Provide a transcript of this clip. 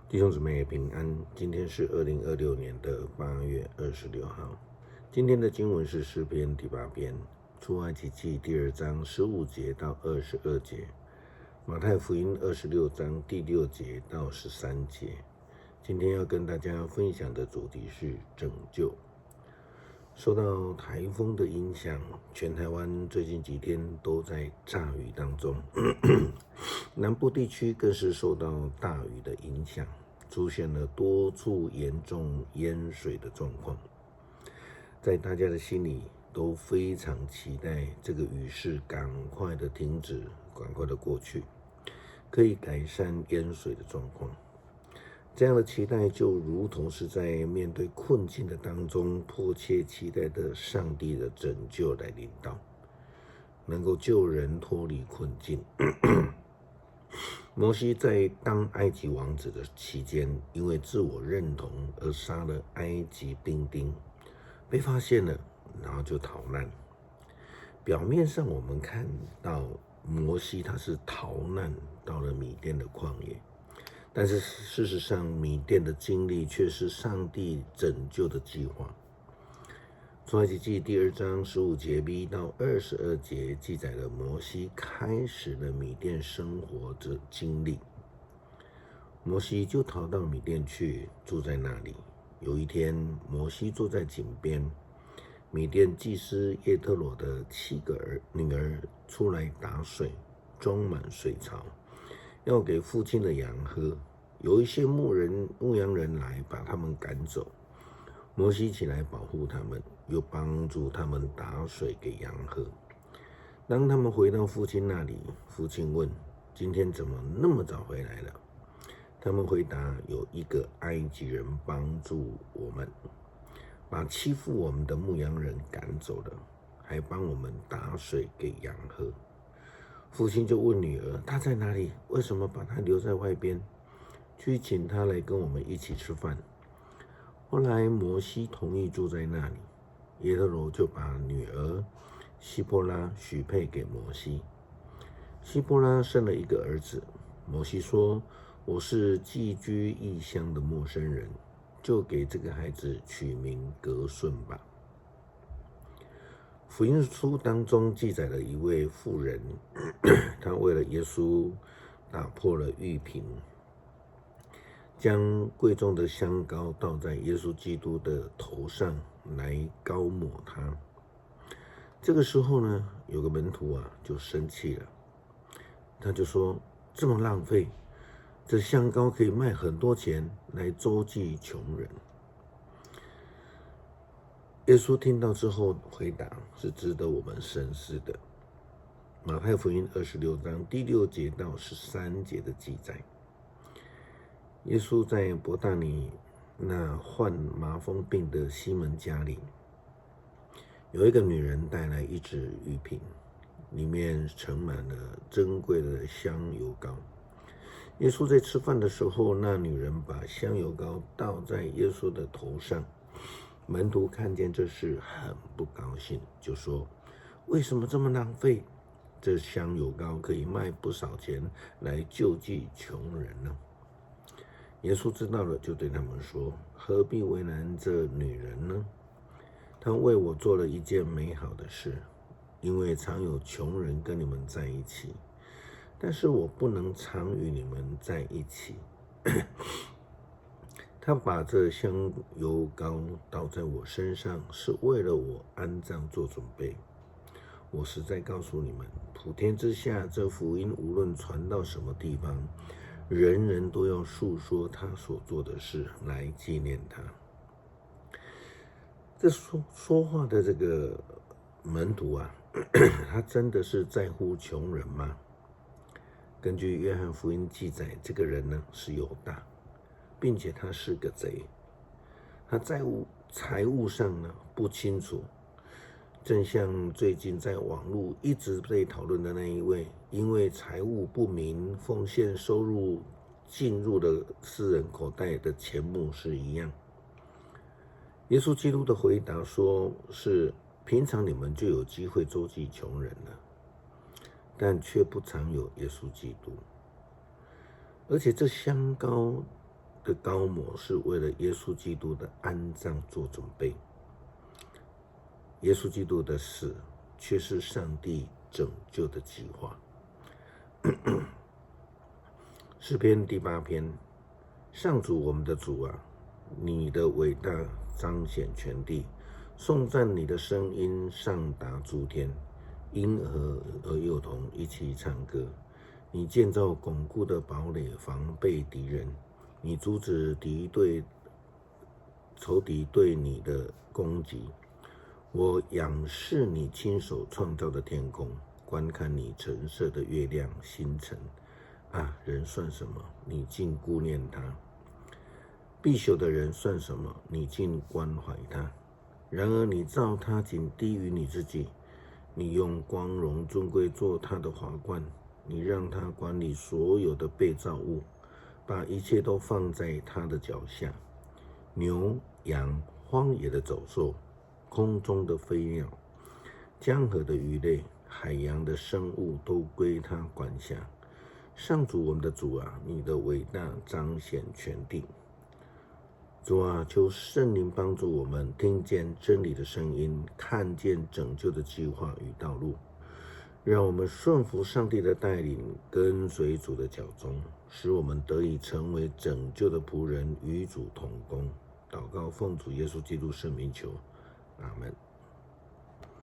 弟兄姊妹平安，今天是2026年8月26号。今天的经文是诗篇第8篇，出埃及记第2章15节到22节，马太福音26章第6节到13节。今天要跟大家分享的主题是拯救。受到台风的影响，全台湾最近几天都在炸雨当中，南部地区更是受到大雨的影响，出现了多处严重淹水的状况。在大家的心里都非常期待这个雨势赶快的停止，赶快的过去，可以改善淹水的状况。这样的期待就如同是在面对困境的当中，迫切期待的上帝的拯救来临到，能够救人脱离困境。摩西在当埃及王子的期间，因为自我认同而杀了埃及兵丁，被发现了，然后就逃难。表面上我们看到摩西他是逃难到了米甸的旷野，但是事实上，米甸的经历却是上帝拯救的计划。出埃及记第2章15节 B 到22节记载了摩西开始了米甸生活的经历。摩西就逃到米甸去，住在那里。有一天，摩西坐在井边，米甸祭司叶特罗的7个女儿出来打水，装满水槽，要给父亲的羊喝。有一些牧羊人来把他们赶走，摩西起来保护他们，又帮助他们打水给羊喝。当他们回到父亲那里，父亲问：今天怎么那么早回来了？他们回答：有一个埃及人帮助我们，把欺负我们的牧羊人赶走了，还帮我们打水给羊喝。父亲就问女儿：他在哪里？为什么把他留在外边？去请他来跟我们一起吃饭。后来摩西同意住在那里，耶特罗就把女儿希波拉许配给摩西。希波拉生了一个儿子。摩西说：我是寄居异乡的陌生人，就给这个孩子取名革顺吧。福音书当中记载了一位妇人，她为了耶稣打破了玉瓶，将贵重的香膏倒在耶稣基督的头上来膏抹他。这个时候呢，有个门徒就生气了，他就说：这么浪费，这香膏可以卖很多钱来周济穷人。耶稣听到之后回答是值得我们深思的。马太福音26章第6节到13节的记载，耶稣在伯大尼那患麻风病的西门家里，有一个女人带来一只玉瓶，里面盛满了珍贵的香油膏。耶稣在吃饭的时候，那女人把香油膏倒在耶稣的头上。门徒看见这事很不高兴，就说：为什么这么浪费？这香油膏可以卖不少钱来救济穷人呢。耶稣知道了，就对他们说：何必为难这女人呢？她为我做了一件美好的事，因为常有穷人跟你们在一起，但是我不能常与你们在一起。他把这香油膏倒在我身上，是为了我安葬做准备。我实在告诉你们，普天之下，这福音无论传到什么地方，人人都要述说他所做的事，来纪念他。这说话的这个门徒他真的是在乎穷人吗？根据约翰福音记载，这个人呢是犹大，并且他是个贼。他在财务上呢不清楚，正像最近在网络一直被讨论的那一位，因为财务不明，奉献收入进入了私人口袋的钱牧师一样。耶稣基督的回答说：是平常你们就有机会周济穷人了，但却不常有耶稣基督。而且这香膏的膏抹是为了耶稣基督的安葬做准备，耶稣基督的死却是上帝拯救的计划。诗篇第8篇，上主我们的主啊，你的伟大彰显全地，颂赞你的声音上达诸天，婴儿和幼童一起唱歌。你建造巩固的堡垒，防备敌人，你阻止仇敌对你的攻击。我仰视你亲手创造的天空，观看你陈设的月亮星辰。啊，人算什么？你竟顾念他；必朽的人算什么？你竟关怀他。然而你造他仅低于你自己，你用光荣尊贵做他的华冠，你让他管理所有的被造物，把一切都放在他的脚下。牛羊、荒野的走兽、空中的飞鸟、江河的鱼类、海洋的生物都归他管辖。上主我们的主啊，你的伟大彰显全地。主啊，求圣灵帮助我们听见真理的声音，看见拯救的计划与道路，让我们顺服上帝的带领，跟随主的脚踪，使我们得以成为拯救的仆人，与主同工。祷告奉主耶稣基督圣名求，阿们。